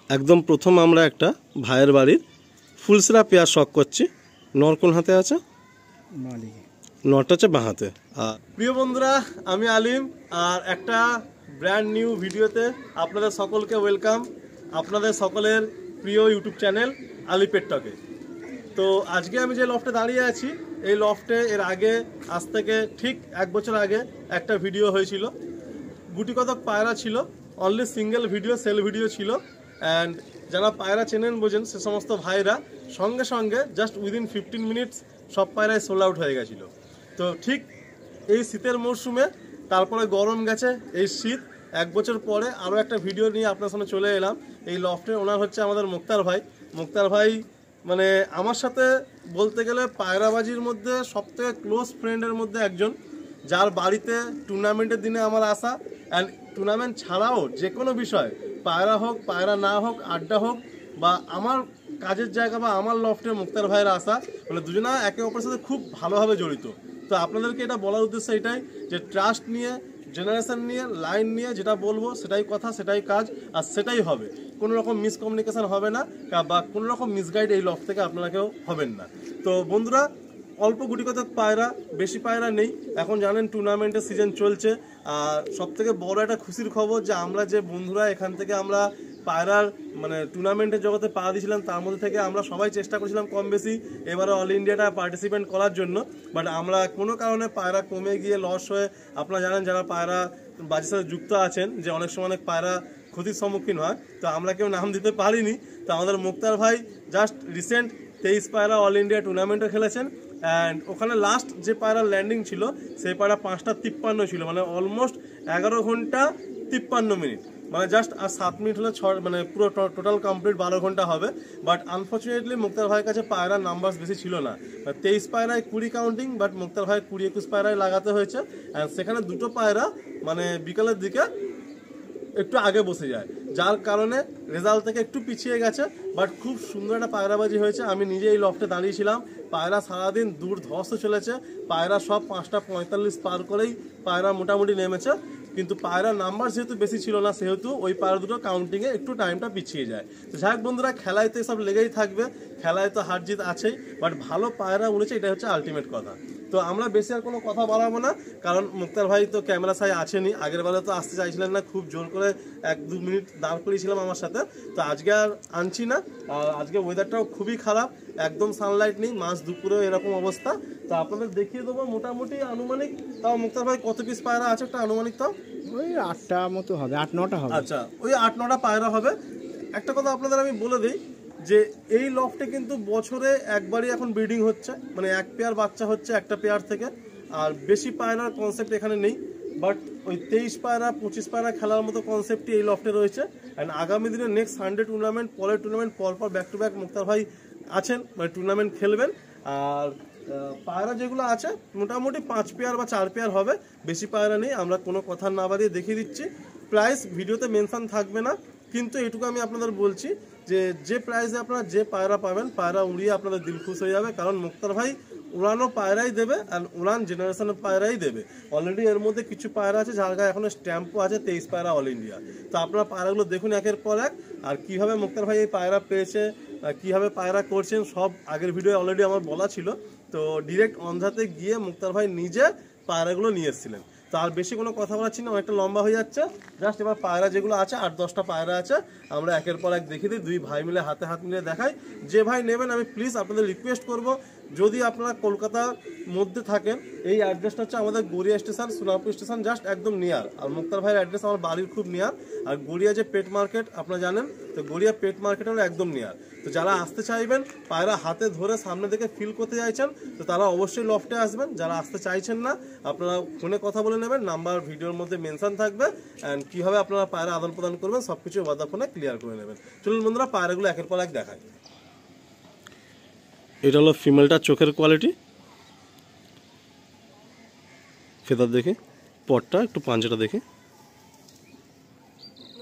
একদম প্রথম আমরা একটা ভাইয়ের বাড়ির ফুলসেরা পেয়ার শখ করছি। নর কোন হাতে আছে? নরটা হচ্ছে বাঁ হাতে। আর প্রিয় বন্ধুরা, আমি আলিম, আর একটা ব্র্যান্ড নিউ ভিডিওতে আপনাদের সকলকে ওয়েলকাম। আপনাদের সকলের প্রিয় ইউটিউব চ্যানেল আলি পেট টকে। তো আজকে আমি যে লফটে দাঁড়িয়ে আছি, এই লফটে এর আগে আজ থেকে ঠিক 1 বছর আগে একটা ভিডিও হয়েছিল। গুটি কতক পায়রা ছিল, অনলি সিঙ্গেল ভিডিও, সেল ভিডিও ছিল। অ্যান্ড যারা পায়রা চেনেন বোঝেন সে সমস্ত ভাইরা সঙ্গে সঙ্গে জাস্ট উইদিন 15 মিনিটস সব পায়রায় সোল্ড আউট হয়ে গেছিলো। তো ঠিক এই শীতের মরশুমে তারপরে গরম গেছে, এই শীত 1 বছর পরে আরও একটা ভিডিও নিয়ে আপনার সামনে চলে এলাম। এই লফটের ওনার হচ্ছে আমাদের মুক্তার ভাই। মুক্তার ভাই মানে আমার সাথে বলতে গেলে পায়রাবাজির মধ্যে সবথেকে ক্লোজ ফ্রেন্ডের মধ্যে একজন, যার বাড়িতে টুর্নামেন্টের দিনে আমার আসা, অ্যান্ড টুর্নামেন্ট ছাড়াও যে কোনো বিষয়, পায়রা হোক পায়রা না হোক, আড্ডা হোক বা আমার কাজের জায়গা বা আমার লফটে মুক্তার ভাইয়ের আসা, মানে দুজনা একে অপরের সাথে খুব ভালোভাবে জড়িত। তো আপনাদেরকে এটা বলার উদ্দেশ্য এটাই যে ট্রাস্ট নিয়ে, জেনারেশন নিয়ে, লাইন নিয়ে যেটা বলবো সেটাই কথা, সেটাই কাজ, আর সেটাই হবে। কোনো রকম মিসকমিউনিকেশন হবে না বা কোনো রকম মিসগাইড এই লফট থেকে আপনারা কেউ হবেন না। তো বন্ধুরা, অল্প গুটি কতক পায়রা, বেশি পায়রা নেই। এখন জানেন টুর্নামেন্টের সিজন চলছে। আর সবথেকে বড় একটা খুশির খবর যে আমরা যে বন্ধুরা এখান থেকে আমরা পায়রার মানে টুর্নামেন্টের জগতে পা দিয়েছিলাম, তার মধ্যে থেকে আমরা সবাই চেষ্টা করেছিলাম কম বেশি এবারে অল ইন্ডিয়াটা পার্টিসিপেট করার জন্য। বাট আমরা কোনো কারণে পায়রা কমে গিয়ে লস হয়ে, আপনারা জানেন যারা পায়রা বাজির সাথে যুক্ত আছেন যে অনেক সময় অনেক পায়রা ক্ষতির সম্মুখীন হয়, তো আমরা কেউ নাম দিতে পারিনি। তো আমাদের মুক্তার ভাই জাস্ট রিসেন্ট 23 পায়রা অল ইন্ডিয়া টুর্নামেন্টে খেলেছেন। অ্যান্ড ওখানে লাস্ট যে পায়রা ল্যান্ডিং ছিল সেই পায়রা 5টা 53 ছিল, মানে অলমোস্ট 11 ঘন্টা 53 মিনিট, মানে জাস্ট আর 7 মিনিট হলে মানে পুরো টোটাল কমপ্লিট 12 ঘন্টা হবে। বাট আনফর্চুনেটলি মুক্তার ভাইয়ের কাছে পায়রার নাম্বারস বেশি ছিল না। 23 পায়রায় 20 কাউন্টিং, বাট মুক্তার ভাই 20-21 পায়রায় লাগাতে হয়েছে। অ্যান্ড সেখানে দুটো পায়রা মানে বিকালের দিকে একটু আগে বসে যায়, যার কারণে রেজাল্ট থেকে একটু পিছিয়ে গেছে। বাট খুব সুন্দর একটা পায়রাবাজি হয়েছে। আমি নিজে এই লফটে দাঁড়িয়েছিলাম, পায়রা সারাদিন দূর ধস চলেছে। পায়রা সব 5টা 45 পার করেই পায়রা মোটামুটি নেমেছে, কিন্তু পায়রার নাম্বার যেহেতু বেশি ছিল না, সেহেতু ওই পায়রা দুটো কাউন্টিংয়ে একটু টাইমটা পিছিয়ে যায়। তো যাই হোক বন্ধুরা, খেলায় তো এসব লেগেই থাকবে, খেলায় তো হার জিত আছেই, বাট ভালো পায়রা উড়েছে, এটাই হচ্ছে আলটিমেট কথা। তো আমরা বেশি আর কোনো কথা বাড়াবো না, কারণ মুক্তার ভাই তো ক্যামেরা সাই আছেনই। আগের বেলা তো আসতে চাইছিলেন না, খুব জোর করে 1-2 মিনিট দাঁড় করিয়েছিলাম আমার সাথে। তো আজকে আর আনছি না। আর আজকে ওয়েদারটাও খুবই খারাপ, একদম সানলাইট নেই, মাঝ দুপুরেও এরকম অবস্থা। তো আপনাদের দেখিয়ে দেবো মোটামুটি আনুমানিক। তাও মুক্তার ভাই কত পিস পায়রা আছে একটা আনুমানিক? তাও ওই 8টা মতো হবে, 8-9টা হবে। আচ্ছা, ওই 8-9টা পায়রা হবে। একটা কথা আপনাদের আমি বলে দিই যে এই লফটে কিন্তু বছরে একবারই এখন ব্রিডিং হচ্ছে, মানে 1 পেয়ার বাচ্চা হচ্ছে একটা পেয়ার থেকে। আর বেশি পায়রার কনসেপ্ট এখানে নেই, বাট ওই 23 পায়রা 25 পায়রা খেলার মতো কনসেপ্টই এই লফটে রয়েছে। অ্যান্ড আগামী দিনে নেক্সট 100 টুর্নামেন্ট, পরের টুর্নামেন্ট পরপর ব্যাক টু ব্যাক মুক্তার ভাই আছেন, মানে টুর্নামেন্ট খেলবেন। আর পায়রা যেগুলো আছে মোটামুটি 5 পেয়ার বা 4 পেয়ার হবে, বেশি পায়রা নেই। আমরা কোনো কথা না বাড়িয়ে দেখিয়ে দিচ্ছি। প্রাইস ভিডিওতে মেনশন থাকবে না, কিন্তু এটুকু আমি আপনাদের বলছি যে প্রাইসে আপনারা যে পায়রা পাবেন, পায়রা উড়িয়ে আপনাদের দিল খুশ হয়ে যাবে। কারণ মুক্তার ভাই উড়ানো পায়রাই দেবে, আর উড়ান জেনারেশনের পায়রাই দেবে। অলরেডি এর মধ্যে কিছু পায়রা আছে যার গায়ে এখনো স্ট্যাম্পও আছে 23 পায়রা অল ইন্ডিয়া। তো আপনারা পায়রাগুলো দেখুন একের পর এক, আর কিভাবে মুক্তার ভাই এই পায়রা পেয়েছে, কিভাবে পায়রা করছেন, সব আগের ভিডিও অলরেডি আমার বলা ছিল। তো ডিরেক্ট অন্ধাতে গিয়ে মুক্তার ভাই নিজে পায়রাগুলো নিয়ে এসেছিলেন। তো আর বেশি কোনো কথা বলাচ্ছি না, অনেকটা লম্বা হয়ে যাচ্ছে। জাস্ট এবার পায়রা যেগুলো আছে 8-10টা পায়রা আছে, আমরা একের পর এক দেখিয়ে দিই, 2 ভাই মিলে হাতে হাত মিলে দেখাই। যে ভাই নেবেন আমি প্লিজ আপনাদের রিকোয়েস্ট করব, যদি আপনারা কলকাতার মধ্যে থাকেন, এই অ্যাড্রেসটা হচ্ছে আমাদের Garia station, Sonarpur station just একদম নিয়ার। আর মুক্তার ভাইয়ের অ্যাড্রেস আমার বাড়ির খুব নিয়ার। আর গড়িয়া যে পেট মার্কেট আপনারা জানেন, তো গড়িয়া পেট মার্কেটের একদম নিয়ার। তো যারা আসতে চাইবেন, পায়রা হাতে ধরে সামনে থেকে ফিল করতে চাইছেন, তো তারা অবশ্যই লফটে আসবেন। যারা আসতে চাইছেন না, আপনারা ফোনে কথা বলে নেবেন, নাম্বার ভিডিওর মধ্যে মেনশন থাকবে। অ্যান্ড কীভাবে আপনারা পায়রা আদান প্রদান করবেন সব কিছু ওয়াদা ফোনে ক্লিয়ার করে নেবেন। চলুন বন্ধুরা, পায়রাগুলো একের পর এক দেখায়। এটা হলো ফিমেলটার চোখের কোয়ালিটি, ফেদার দেখে, পটটা একটু পাঞ্জাটা দেখে।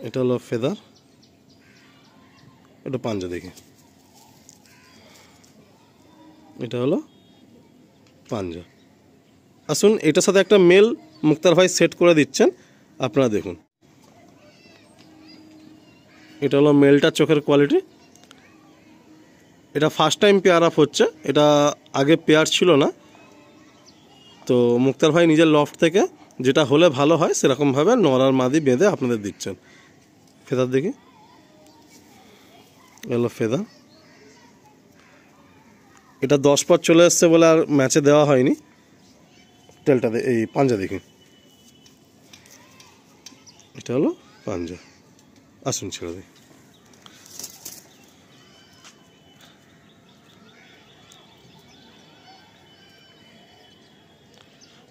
এটা হলো ফেদার, একটু পাঞ্জা দেখে। এটা হলো পাঞ্জা। আসুন, এটার সাথে একটা মেল মুক্তার ভাই সেট করে দিচ্ছেন, আপনারা দেখুন। এটা হলো মেলটার চোখের কোয়ালিটি। এটা ফার্স্ট টাইম পেয়ার আপ হচ্ছে, এটা আগে পেয়ার ছিল না। তো মুক্তার ভাই নিজের লফট থেকে যেটা হলে ভালো হয় সেরকমভাবে নর আর মাদি বেঁধে আপনাদের দিচ্ছেন। ফেদার দেখি, এলো ফেদার। এটা 10 পর চলে এসছে বলে আর ম্যাচে দেওয়া হয়নি। টেলটা এই পাঞ্জা দেখি, এটা হলো পাঞ্জা। আসুন ছেড়ে দিই।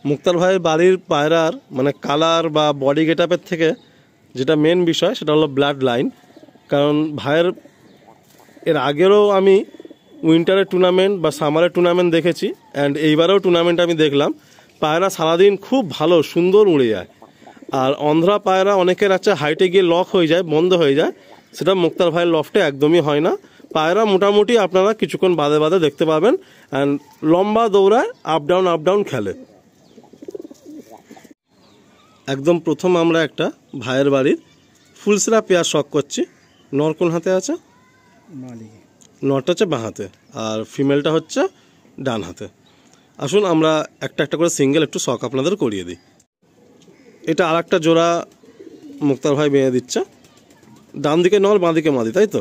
মুক্তার ভাইয়ের বাড়ির পায়রার মানে কালার বা বডি গেট আপের থেকে যেটা মেন বিষয় সেটা হলো ব্লাড লাইন। কারণ ভাইয়ের এর আগেরও আমি উইন্টারের টুর্নামেন্ট বা সামারের টুর্নামেন্ট দেখেছি, অ্যান্ড এইবারেও টুর্নামেন্ট আমি দেখলাম। পায়রা সারাদিন খুব ভালো সুন্দর উড়ে যায়। আর অন্ধ্রা পায়রা অনেকের আছে হাইটে গিয়ে লক হয়ে যায়, বন্ধ হয়ে যায়, সেটা মুক্তার ভাইয়ের লফটে একদমই হয় না। পায়রা মোটামুটি আপনারা কিছুক্ষণ বাদে বাদে দেখতে পাবেন, অ্যান্ড লম্বা দৌড়ায়, আপ ডাউন খেলে। একদম প্রথম আমরা একটা ভাইয়ের বাড়ির ফুলসরা পেয়ার শখ করছি। নর কোন হাতে আছে? নরটা হচ্ছে বাঁ হাতে আর ফিমেলটা হচ্ছে ডান হাতে। আসুন আমরা একটা একটা করে সিঙ্গেল একটু শখ আপনাদের করিয়ে দিই। এটা আর একটা জোড়া মুক্তার ভাই বেঁধে দিচ্ছে। ডান দিকে নর, বাঁ দিকে মাদি, তাই তো?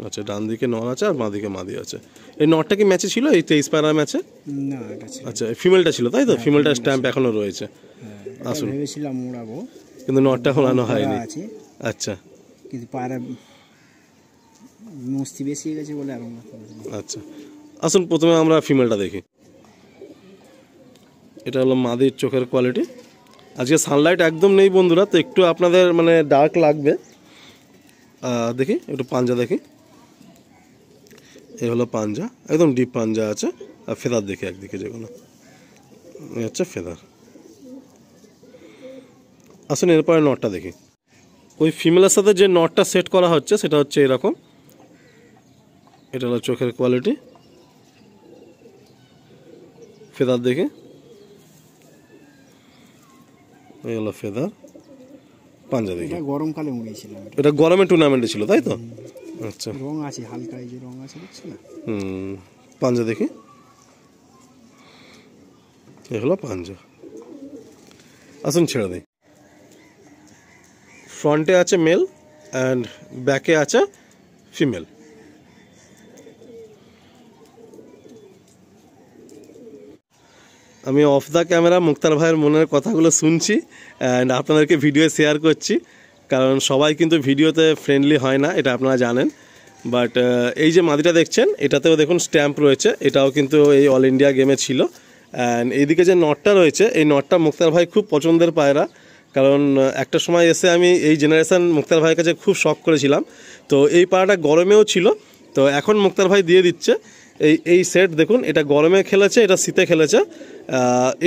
আচ্ছা, ডান দিকে নর আছে আর বাঁ দিকে মাদি আছে। এই নরটা কি ম্যাচে ছিল এই 23 পায়রা ম্যাচে? না, আচ্ছা, ফিমেলটা ছিল, তাই তো? ফিমেলটার স্ট্যাম্প এখনো রয়েছে। আসুন, ভেবেছিলাম উড়াবো কিন্তু নটটা ওড়ানো হয়নি। আচ্ছা, কিন্তু পায়রা মস্তি বেশি গেছে বলে এখন। আচ্ছা, আসুন প্রথমে আমরা ফিমেলটা দেখি। এটা হলো মাদির চোখের কোয়ালিটি। আজকে সানলাইট একদম নেই বন্ধুরা, তো একটু আপনাদের মানে ডার্ক লাগবে। দেখি একটু পাঞ্জা দেখি, এই হলো পাঞ্জা, একদম ডিপ পাঞ্জা আছে। আর ফেদার দেখি একদিকে যেগুলো, এই হচ্ছে ফেদার। আসুন এরপরে নটটা দেখি। ওই ফিমেলের সাথে যে নটটা সেট করা হচ্ছে সেটা হচ্ছে এরকম। এটা হলো চোখের কোয়ালিটি। ফেদার দেখি, এই হলো ফেদার। পাঞ্জা দেখি। গরমকালে উড়িয়েছিলাম, এটা গরমের টুর্নামেন্টে ছিল, তাই তো? আচ্ছা, রং আছে হালকা, এই যে রং আছে দেখছি না। পাঞ্জা দেখি, এই হলো পাঞ্জা। আসুন ছেড়ে দিই। ফ্রন্টে আছে মেল অ্যান্ড ব্যাকে আছে ফিমেল। আমি অফ দ্য ক্যামেরা মুক্তার ভাইয়ের মনের কথাগুলো শুনছি অ্যান্ড আপনাদেরকে ভিডিও শেয়ার করছি। কারণ সবাই কিন্তু ভিডিওতে ফ্রেন্ডলি হয় না, এটা আপনারা জানেন। বাট এই যে মাদিটা দেখছেন এটাতেও দেখুন স্ট্যাম্প রয়েছে, এটাও কিন্তু এই অল ইন্ডিয়া গেমে ছিল। অ্যান্ড এইদিকে যে নটটা রয়েছে এই নটটা মুক্তার ভাই খুব পছন্দের পায়রা। কারণ একটা সময় এসে আমি এই জেনারেশান মুক্তার ভাইয়ের কাছে খুব শখ করেছিলাম। তো এই পায়রাটা গরমেও ছিল, তো এখন মুক্তার ভাই দিয়ে দিচ্ছে। এই সেট দেখুন, এটা গরমে খেলেছে, এটা শীতে খেলেছে।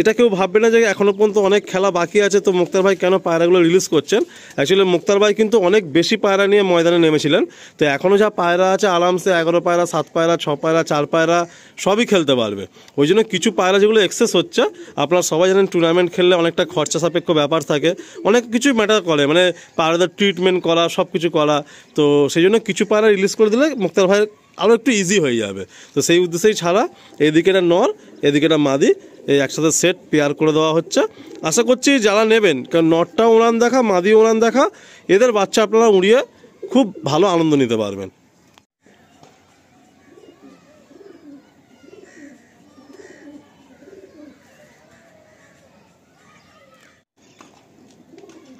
এটা কেউ ভাববে না যে এখনও পর্যন্ত অনেক খেলা বাকি আছে তো মুক্তার ভাই কেন পায়রাগুলো রিলিজ করছেন। অ্যাকচুয়ালি মুক্তার ভাই কিন্তু অনেক বেশি পায়রা নিয়ে ময়দানে নেমেছিলেন। তো এখনও যা পায়রা আছে আরামসে 11 পায়রা, 7 পায়রা, 6 পায়রা, 4 পায়রা সবই খেলতে পারবে। ওই জন্য কিছু পায়রা যেগুলো এক্সেস হচ্ছে, আপনারা সবাই জানেন টুর্নামেন্ট খেললে অনেকটা খরচা সাপেক্ষ ব্যাপার থাকে, অনেক কিছুই ম্যাটার করে, মানে পায়রাদের ট্রিটমেন্ট করা, সব কিছু করা। তো সেই জন্য কিছু পায়রা রিলিজ করে দিলে মুক্তার ভাইয়ের আরও একটু ইজি হয়ে যাবে। তো সেই উদ্দেশ্যেই ছাড়া এদিকে একটা নর, এদিকে একটা মাদি, এই একসাথে সেট পেয়ার করে দেওয়া হচ্ছে। আশা করছি যারা নেবেন, কারণ নটটা উড়ান দেখা, মাদি উড়ান দেখা, এদের বাচ্চা আপনারা উড়িয়ে খুব ভালো আনন্দ নিতে পারবেন।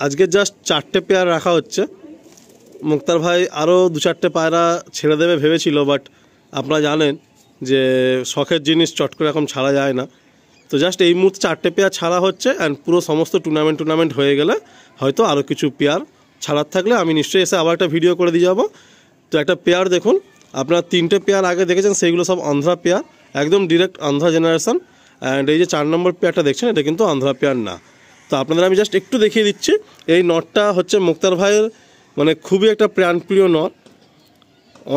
আজকে জাস্ট 4টে পেয়ার রাখা হচ্ছে। মুক্তার ভাই আরও 2-4টে পায়রা ছেড়ে দেবে ভেবেছিল, বাট আপনারা জানেন যে শখের জিনিস চট করে এখন ছাড়া যায় না। তো জাস্ট এই মুহূর্তে 4টে পেয়ার ছাড়া হচ্ছে, অ্যান্ড পুরো সমস্ত টুর্নামেন্ট হয়ে গেলে হয়তো আরও কিছু পেয়ার ছাড়ার থাকলে আমি নিশ্চয়ই এসে আবার একটা ভিডিও করে দিয়ে যাবো। তো একটা পেয়ার দেখুন, আপনারা 3টে পেয়ার আগে দেখেছেন, সেইগুলো সব আন্ধ্রা পেয়ার, একদম ডিরেক্ট আন্ধ্রা জেনারেশন। অ্যান্ড এই যে 4 নম্বর পেয়ারটা দেখছেন এটা কিন্তু আন্ধ্রা পেয়ার না। তো আপনাদের আমি জাস্ট একটু দেখিয়ে দিচ্ছি। এই নটটা হচ্ছে মুক্তার ভাইয়ের মানে খুবই একটা প্রাণপ্রিয় নট।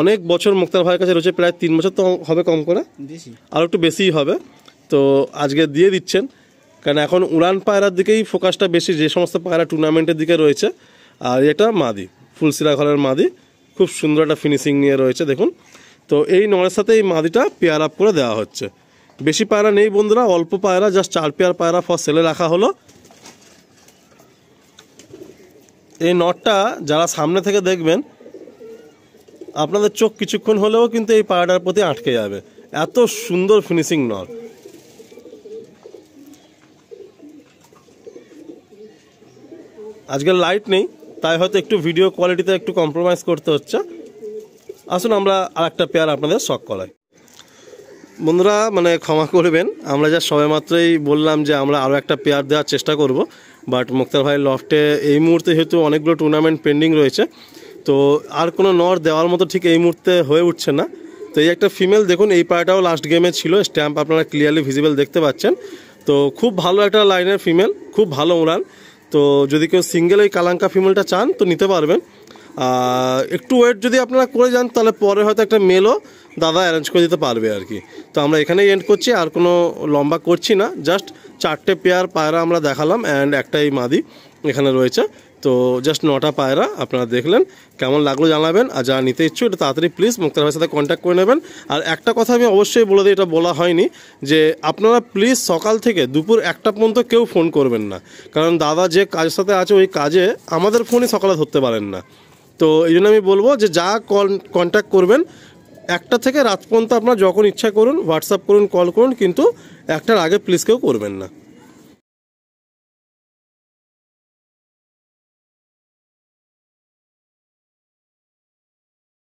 অনেক বছর মুক্তার ভাইয়ের কাছে রয়েছে, প্রায় 3 বছর তো হবে কম করে, আর একটু বেশিই হবে। তো আজকে দিয়ে দিচ্ছেন, কারণ এখন উড়ান পায়রার দিকেই ফোকাসটা বেশি, যে সমস্ত পায়রা টুর্নামেন্টের দিকে রয়েছে। আর এটা মাদি ফুলসিরা ঘরের মাদি, খুব সুন্দর একটা ফিনিশিং নিয়ে রয়েছে দেখুন। তো এই নরের সাথে এই মাদিটা পেয়ার আপ করে দেওয়া হচ্ছে। বেশি পায়রা নেই বন্ধুরা, অল্প পায়রা, জাস্ট 4 পেয়ার পায়রা ফর সেলে রাখা হলো। এই নটটা যারা সামনে থেকে দেখবেন আপনাদের চোখ কিছুক্ষণ হলেও কিন্তু এই পায়রাটার প্রতি আটকে যাবে, এত সুন্দর ফিনিশিং নর। আজকাল লাইট নেই, তাই হয়তো একটু ভিডিও কোয়ালিটিতে একটু কম্প্রোমাইজ করতে হচ্ছে। আসুন আমরা আর একটা পেয়ার আপনাদের শখ করাই। বন্ধুরা মানে ক্ষমা করবেন, আমরা যা সবে মাত্রই বললাম যে আমরা আরও একটা পেয়ার দেওয়ার চেষ্টা করব, বাট মুক্তার ভাই লফটে এই মুহূর্তে যেহেতু অনেকগুলো টুর্নামেন্ট পেন্ডিং রয়েছে, তো আর কোনো নর দেওয়ার মতো ঠিক এই মুহূর্তে হয়ে উঠছে না। তো এই একটা ফিমেল দেখুন, এই পায়রাটাও লাস্ট গেমে ছিল, স্ট্যাম্প আপনারা ক্লিয়ারলি ভিজিবল দেখতে পাচ্ছেন। তো খুব ভালো একটা লাইনের ফিমেল, খুব ভালো উড়ান। তো যদি কেউ সিঙ্গেল এই কালাঙ্কা ফিমেলটা চান তো নিতে পারবেন। একটু ওয়েট যদি আপনারা করে যান তাহলে পরে হয়তো একটা মেলও দাদা অ্যারেঞ্জ করে দিতে পারবে আর কি। তো আমরা এখানেই এন্ড করছি, আর কোনো লম্বা করছি না, জাস্ট 4টে পেয়ার পায়রা আমরা দেখালাম অ্যান্ড একটা এই মাদি এখানে রয়েছে। তো জাস্ট 9টা পায়রা আপনারা দেখলেন, কেমন লাগলো জানাবেন। আর যারা নিতে ইচ্ছুক এটা তাড়াতাড়ি প্লিজ মুক্তার ভাইয়ের সাথে কন্ট্যাক্ট করে নেবেন। আর একটা কথা আমি অবশ্যই বলে দিই, এটা বলা হয়নি, যে আপনারা প্লিজ সকাল থেকে দুপুর 1টা পর্যন্ত কেউ ফোন করবেন না, কারণ দাদা যে কাজের সাথে আছে ওই কাজে আমাদের ফোনই সকালে ধরতে পারেন না। তো এই জন্য আমি বলবো যে যা কন্ট্যাক্ট করবেন 1টা থেকে রাত পর্যন্ত আপনারা যখন ইচ্ছা করুন হোয়াটসঅ্যাপ করুন, কল করুন, কিন্তু 1টার আগে প্লিজ কেউ করবেন না।